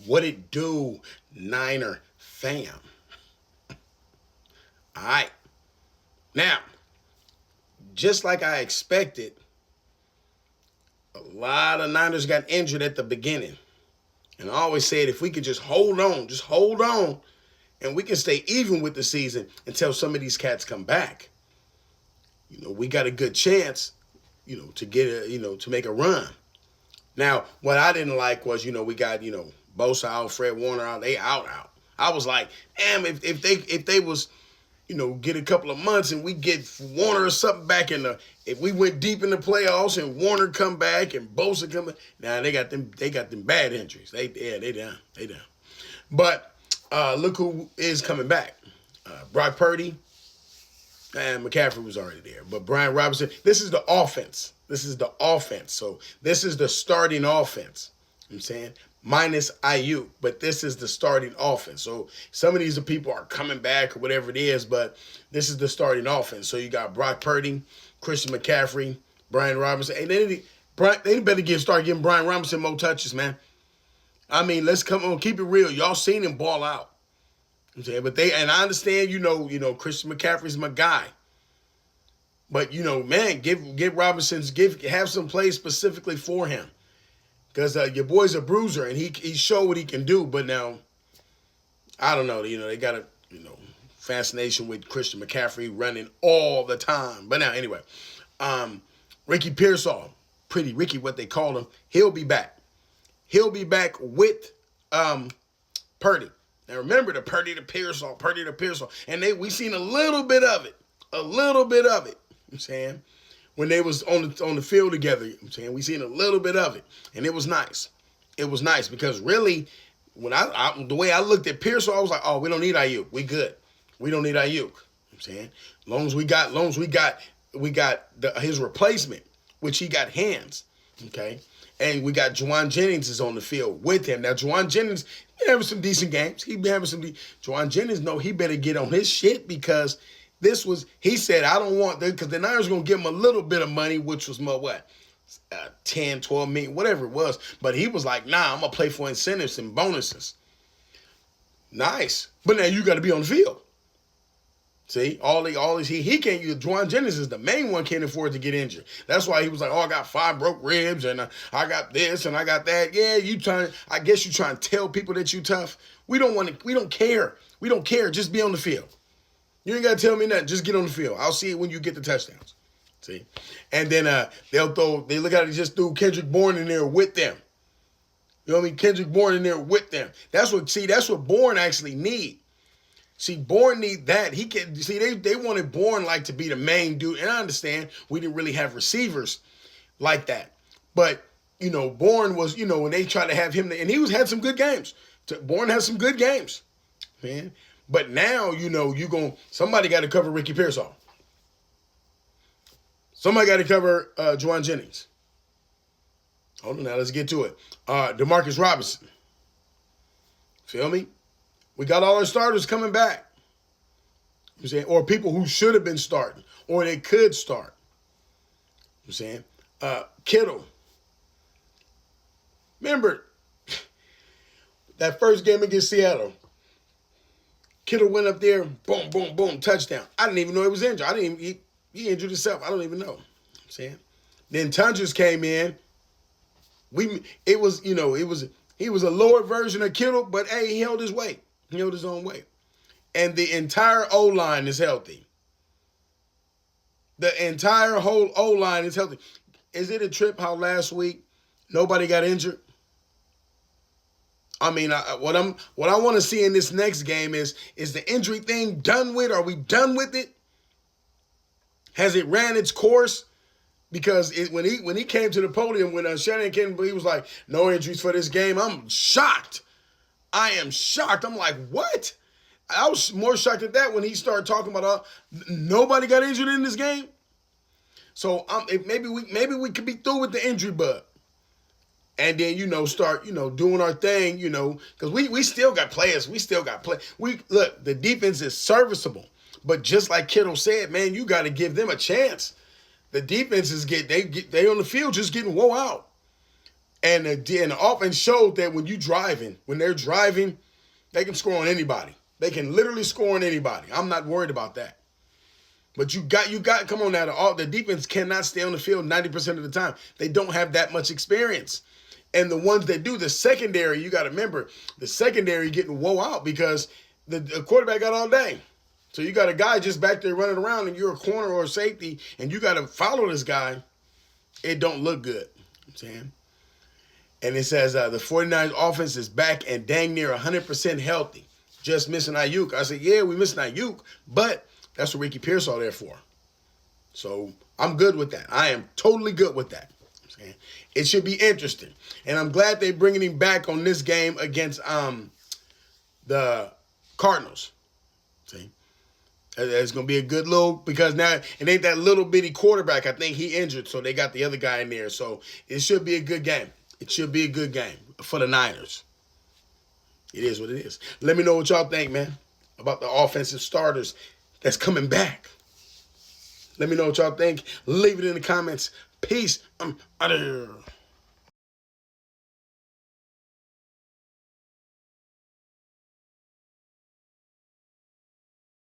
What it do, Niner fam? All right. Now, just like I expected, a lot of Niners got injured at the beginning. And I always said if we could just hold on, and we can stay even with the season until some of these cats come back. We got a good chance, to get to make a run. Now, what I didn't like was, we got, Bosa out, Fred Warner out, they out. I was like, damn, if they was, get a couple of months and we get Warner or something back if we went deep in the playoffs and Warner come back and Bosa come back, now they got them bad injuries. They down. But look who is coming back. Brock Purdy and McCaffrey was already there. But Brian Robinson, this is the offense. So this is the starting offense. You know what I'm saying? Minus Ayuk, but this is the starting offense. So some of these people are coming back or whatever it is, but this is the starting offense. So you got Brock Purdy, Christian McCaffrey, Brian Robinson. And they better start giving Brian Robinson more touches, man. I mean, let's come on, keep it real. Y'all seen him ball out. You know what I'm saying? But I understand, Christian McCaffrey's my guy. But, man, give have some plays specifically for him. Because your boy's a bruiser, and he showed what he can do. But now, I don't know. They got a, fascination with Christian McCaffrey running all the time. But now, anyway, Ricky Pearsall, Pretty Ricky, what they call him, he'll be back. He'll be back with Purdy. Now, remember the Purdy to Pearsall. And we seen a little bit of it. You know what I'm saying? When they was on the field together, you know what I'm saying? We seen a little bit of it. And it was nice. It was nice because really, when the way I looked at Pearsall, I was like, oh, we don't need Ayuk. We good. We don't need Ayuk. You know what I'm saying? Long as we got his replacement, which he got hands. Okay? And we got Juwan Jennings is on the field with him. Now, Juwan Jennings been having some decent games. Juwan Jennings he better get on his shit because he said, I don't want, because the Niners going to give him a little bit of money, which was more, 10, 12 million, whatever it was. But he was like, nah, I'm going to play for incentives and bonuses. Nice. But now you got to be on the field. See, all these, he can't use, Juwan Jennings is the main one, can't afford to get injured. That's why he was like, oh, I got 5 broke ribs and I got this and I got that. Yeah, I guess you trying to tell people that you tough. We don't care. We don't care. Just be on the field. You ain't got to tell me nothing. Just get on the field. I'll see it when you get the touchdowns. See? And then they look at it, just threw Kendrick Bourne in there with them. You know what I mean? Kendrick Bourne in there with them. That's what Bourne actually need. See, Bourne need that. He can see they wanted Bourne like to be the main dude. And I understand we didn't really have receivers like that. But, Bourne was, when they tried to have him, and he had some good games. Bourne has some good games, man. But now, somebody got to cover Ricky Pearsall. Somebody got to cover Juwan Jennings. Hold on now, let's get to it. Demarcus Robinson. Feel me? We got all our starters coming back. I'm saying, or people who should have been starting, or they could start. I'm saying, Kittle. Remember that first game against Seattle? Kittle went up there, boom, boom, boom, touchdown. I didn't even know he was injured. He injured himself. I don't even know. I'm saying. Then Tunges came in. He was a lower version of Kittle, but hey, he held his weight. He held his own weight. And the entire O-line is healthy. The entire whole O-line is healthy. Is it a trip how last week nobody got injured? I mean, what I want to see in this next game is the injury thing done with? Are we done with it? Has it ran its course? Because when he came to the podium, when Shanahan came, he was like, no injuries for this game. I'm shocked. I am shocked. I'm like, what? I was more shocked at that when he started talking about nobody got injured in this game. So maybe we could be through with the injury bug. And then, start, doing our thing, because we still got players. We still got play. Look, the defense is serviceable. But just like Kittle said, man, you got to give them a chance. The defenses they on the field just getting woe out. And the offense showed that when they're driving, they can score on anybody. They can literally score on anybody. I'm not worried about that. But you got, come on now, the defense cannot stay on the field 90% of the time. They don't have that much experience. And the ones that do, the secondary, you got to remember, the secondary getting woe out because the quarterback got all day. So you got a guy just back there running around and you're a corner or a safety and you got to follow this guy. It don't look good. I'm saying. And it says the 49ers offense is back and dang near 100% healthy. Just missing Ayuk. I said, yeah, we missing Ayuk, but that's what Ricky Pearsall there for. So I'm good with that. I am totally good with that. It should be interesting. And I'm glad they're bringing him back on this game against the Cardinals. See? It's going to be a good little, because now it ain't that little bitty quarterback. I think he injured, so they got the other guy in there. So it should be a good game. It should be a good game for the Niners. It is what it is. Let me know what y'all think, man, about the offensive starters that's coming back. Let me know what y'all think. Leave it in the comments. Peace. I'm out of here.